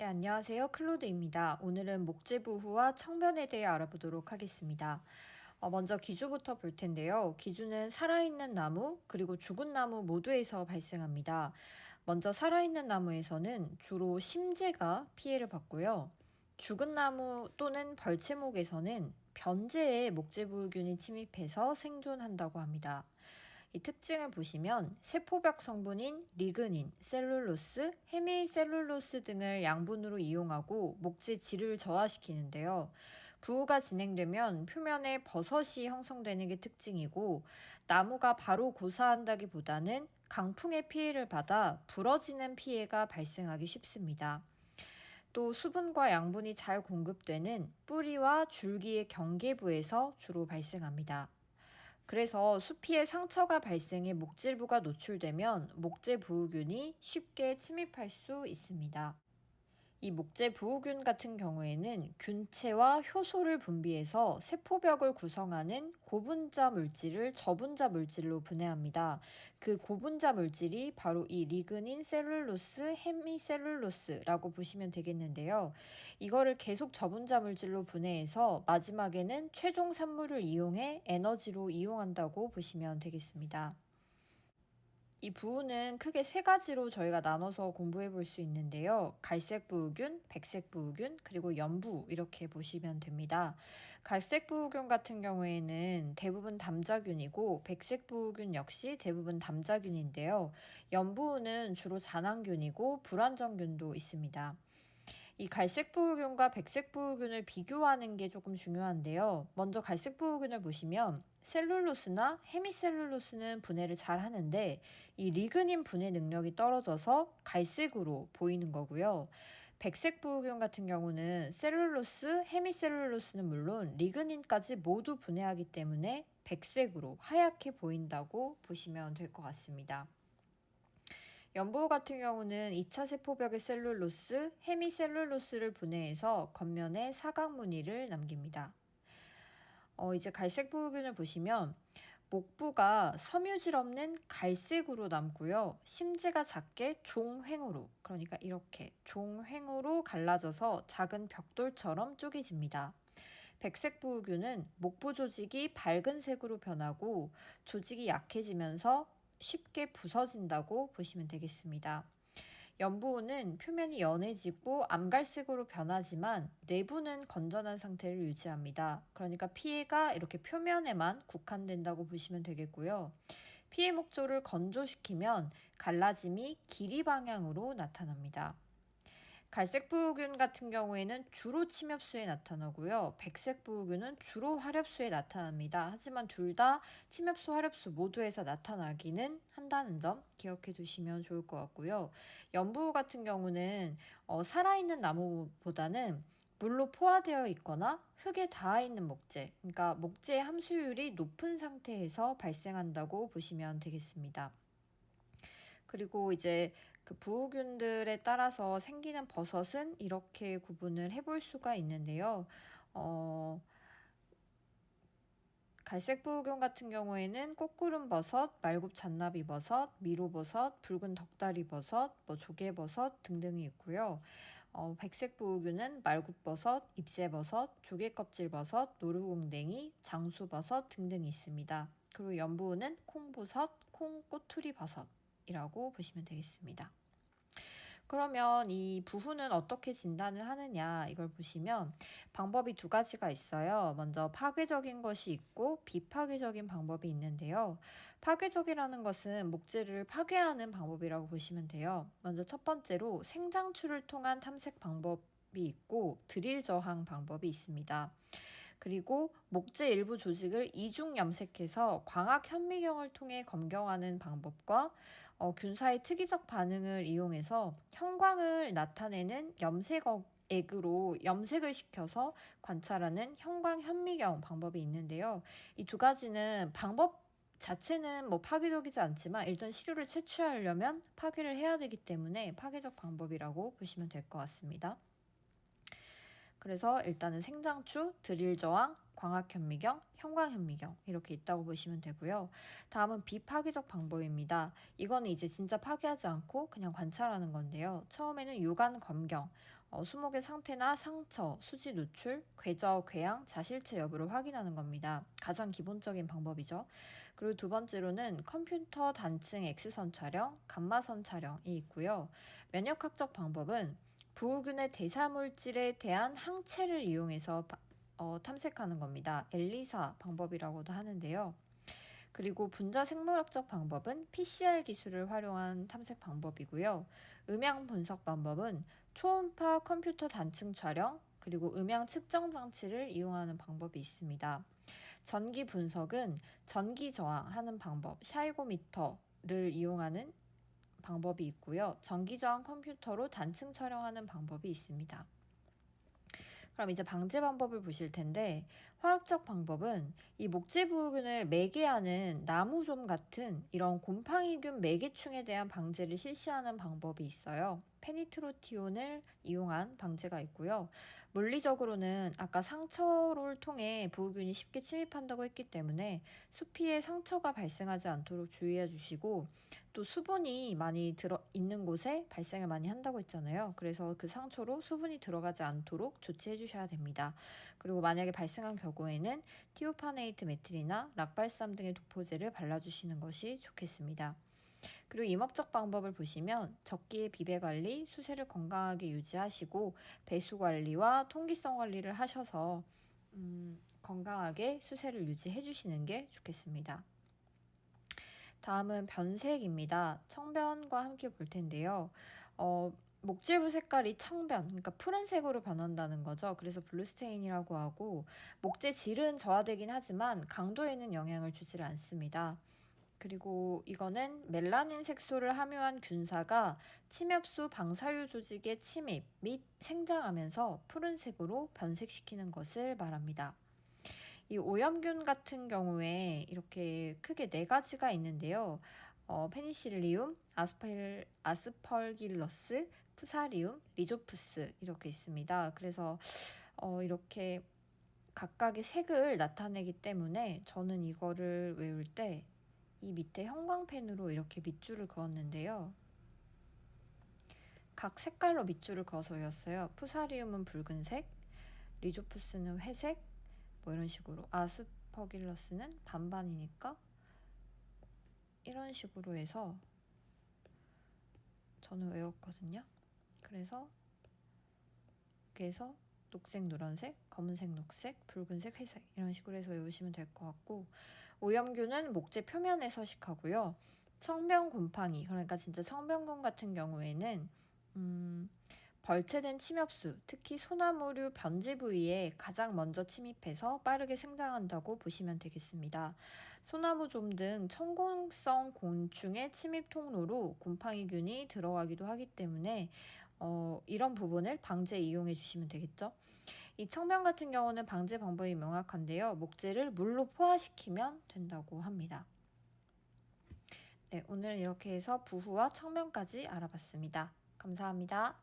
네, 안녕하세요. 클로드입니다. 오늘은 목재부후와 청변에 대해 알아보도록 하겠습니다. 먼저 기주부터 볼 텐데요. 기주는 살아있는 나무, 그리고 죽은 나무 모두에서 발생합니다. 먼저 살아있는 나무에서는 주로 심재가 피해를 받고요. 죽은 나무 또는 벌채목에서는 변제에 목재부후균이 침입해서 생존한다고 합니다. 이 특징을 보시면 세포벽 성분인 리그닌, 셀룰로스, 헤미셀룰로스 등을 양분으로 이용하고 목재 질을 저하시키는데요. 부후가 진행되면 표면에 버섯이 형성되는 게 특징이고, 나무가 바로 고사한다기보다는 강풍의 피해를 받아 부러지는 피해가 발생하기 쉽습니다. 또 수분과 양분이 잘 공급되는 뿌리와 줄기의 경계부에서 주로 발생합니다. 그래서 수피에 상처가 발생해 목질부가 노출되면 목재부후균이 쉽게 침입할 수 있습니다. 이 목재부후균 같은 경우에는 균체와 효소를 분비해서 세포벽을 구성하는 고분자 물질을 저분자 물질로 분해합니다. 그 고분자 물질이 바로 이 리그닌, 셀룰로스, 헤미셀룰로스라고 보시면 되겠는데요. 이거를 계속 저분자 물질로 분해해서 마지막에는 최종 산물을 이용해 에너지로 이용한다고 보시면 되겠습니다. 이 부우는 크게 세 가지로 저희가 나눠서 공부해 볼 수 있는데요. 갈색 부우균, 백색 부우균, 그리고 연부 이렇게 보시면 됩니다. 갈색 부우균 같은 경우에는 대부분 담자균이고 백색 부우균 역시 대부분 담자균인데요. 연부우는 주로 잔황균이고 불완전균도 있습니다. 이 갈색 부우균과 백색 부우균을 비교하는 게 조금 중요한데요. 먼저 갈색 부우균을 보시면 셀룰로스나 헤미셀룰로스는 분해를 잘 하는데 이 리그닌 분해 능력이 떨어져서 갈색으로 보이는 거고요. 백색 부우균 같은 경우는 셀룰로스, 헤미셀룰로스는 물론 리그닌까지 모두 분해하기 때문에 백색으로 하얗게 보인다고 보시면 될 것 같습니다. 연부 같은 경우는 2차 세포벽의 셀룰로스, 헤미셀룰로스를 분해해서 겉면에 사각무늬를 남깁니다. 이제 갈색 부우균을 보시면 목부가 섬유질 없는 갈색으로 남고요. 심지가 작게 종횡으로, 그러니까 이렇게 종횡으로 갈라져서 작은 벽돌처럼 쪼개집니다. 백색 부우균은 목부 조직이 밝은 색으로 변하고 조직이 약해지면서 쉽게 부서진다고 보시면 되겠습니다. 연부우는 표면이 연해지고 암갈색으로 변하지만 내부는 건전한 상태를 유지합니다. 그러니까 피해가 이렇게 표면에만 국한된다고 보시면 되겠고요. 피해 목조를 건조시키면 갈라짐이 길이 방향으로 나타납니다. 갈색 부우균 같은 경우에는 주로 침엽수에 나타나고요. 백색 부우균은 주로 화렵수에 나타납니다. 하지만 둘 다 침엽수, 화렵수 모두에서 나타나기는 한다는 점 기억해 두시면 좋을 것 같고요. 연부우 같은 경우는 살아있는 나무보다는 물로 포화되어 있거나 흙에 닿아 있는 목재, 그러니까 목재의 함수율이 높은 상태에서 발생한다고 보시면 되겠습니다. 그리고 이제 그 부우균들에 따라서 생기는 버섯은 이렇게 구분을 해볼 수가 있는데요. 갈색 부우균 같은 경우에는 꽃구름 버섯, 말굽 잔나비 버섯, 미로버섯, 붉은 덕다리 버섯, 조개버섯 등등이 있고요. 백색 부우균은 말굽버섯, 잎새버섯, 조개껍질버섯, 노루궁뎅이, 장수버섯 등등이 있습니다. 그리고 연부우는 콩버섯, 콩꼬투리버섯이라고 보시면 되겠습니다. 그러면 이 부후는 어떻게 진단을 하느냐 이걸 보시면 방법이 두 가지가 있어요. 먼저 파괴적인 것이 있고 비파괴적인 방법이 있는데요. 파괴적이라는 것은 목재를 파괴하는 방법이라고 보시면 돼요. 먼저 첫 번째로 생장추를 통한 탐색 방법이 있고 드릴 저항 방법이 있습니다. 그리고 목재 일부 조직을 이중 염색해서 광학 현미경을 통해 검경하는 방법과 균사의 특이적 반응을 이용해서 형광을 나타내는 염색액으로 염색을 시켜서 관찰하는 형광 현미경 방법이 있는데요. 이 두 가지는 방법 자체는 파괴적이지 않지만 일단 시료를 채취하려면 파괴를 해야 되기 때문에 파괴적 방법이라고 보시면 될 것 같습니다. 그래서 일단은 생장추, 드릴 저항, 광학현미경, 형광현미경 이렇게 있다고 보시면 되고요. 다음은 비파괴적 방법입니다. 이거는 이제 진짜 파괴하지 않고 그냥 관찰하는 건데요. 처음에는 유관 검경, 수목의 상태나 상처, 수지 노출, 궤저, 궤양, 자실체 여부를 확인하는 겁니다. 가장 기본적인 방법이죠. 그리고 두 번째로는 컴퓨터 단층 X선 촬영, 감마선 촬영이 있고요. 면역학적 방법은 부우균의 대사물질에 대한 항체를 이용해서 탐색하는 겁니다. 엘리사 방법이라고도 하는데요. 그리고 분자 생물학적 방법은 PCR 기술을 활용한 탐색 방법이고요. 음향 분석 방법은 초음파 컴퓨터 단층 촬영, 그리고 음향 측정 장치를 이용하는 방법이 있습니다. 전기 분석은 전기 저항하는 방법, 샤이고미터를 이용하는 방법이 있고요. 전기 저항 컴퓨터로 단층 촬영하는 방법이 있습니다. 그럼 이제 방제 방법을 보실 텐데, 화학적 방법은 이 목재부균을 매개하는 나무좀 같은 이런 곰팡이균 매개충에 대한 방제를 실시하는 방법이 있어요. 페니트로티온을 이용한 방제가 있고요. 물리적으로는 아까 상처를 통해 부우균이 쉽게 침입한다고 했기 때문에 수피에 상처가 발생하지 않도록 주의해 주시고, 또 수분이 많이 들어 있는 곳에 발생을 많이 한다고 했잖아요. 그래서 그 상처로 수분이 들어가지 않도록 조치해 주셔야 됩니다. 그리고 만약에 발생한 경우에는 티오파네이트 메틸이나 락발삼 등의 독포제를 발라주시는 것이 좋겠습니다. 그리고 임업적 방법을 보시면 적기의 비배 관리, 수세를 건강하게 유지하시고 배수 관리와 통기성 관리를 하셔서 건강하게 수세를 유지해 주시는 게 좋겠습니다. 다음은 변색입니다. 청변과 함께 볼 텐데요. 목질부 색깔이 청변, 그러니까 푸른색으로 변한다는 거죠. 그래서 블루스테인이라고 하고, 목재 질은 저하되긴 하지만 강도에는 영향을 주질 않습니다. 그리고 이거는 멜라닌 색소를 함유한 균사가 침엽수 방사유 조직의 침입 및 생장하면서 푸른색으로 변색시키는 것을 말합니다. 이 오염균 같은 경우에 이렇게 크게 4가지가 있는데요. 페니실리움, 아스퍼길러스, 푸사리움, 리조푸스 이렇게 있습니다. 그래서 이렇게 각각의 색을 나타내기 때문에 저는 이거를 외울 때 이 밑에 형광펜으로 이렇게 밑줄을 그었는데요. 각 색깔로 밑줄을 그어서 외웠어요. 푸사리움은 붉은색, 리조푸스는 회색, 뭐 이런 식으로. 아스퍼길러스는 반반이니까 이런 식으로 해서 저는 외웠거든요. 그래서 여기에서 녹색, 노란색, 검은색, 녹색, 붉은색, 회색 이런 식으로 해서 외우시면 될 것 같고, 오염균은 목재 표면에 서식하고요. 청변 곰팡이, 그러니까 진짜 청변균 같은 경우에는 벌채된 침엽수, 특히 소나무류 변지 부위에 가장 먼저 침입해서 빠르게 생장한다고 보시면 되겠습니다. 소나무좀 등 청공성 곤충의 침입 통로로 곰팡이균이 들어가기도 하기 때문에 이런 부분을 방제 이용해 주시면 되겠죠. 이 청변 같은 경우는 방제 방법이 명확한데요. 목재를 물로 포화시키면 된다고 합니다. 네, 오늘 이렇게 해서 부후와 청변까지 알아봤습니다. 감사합니다.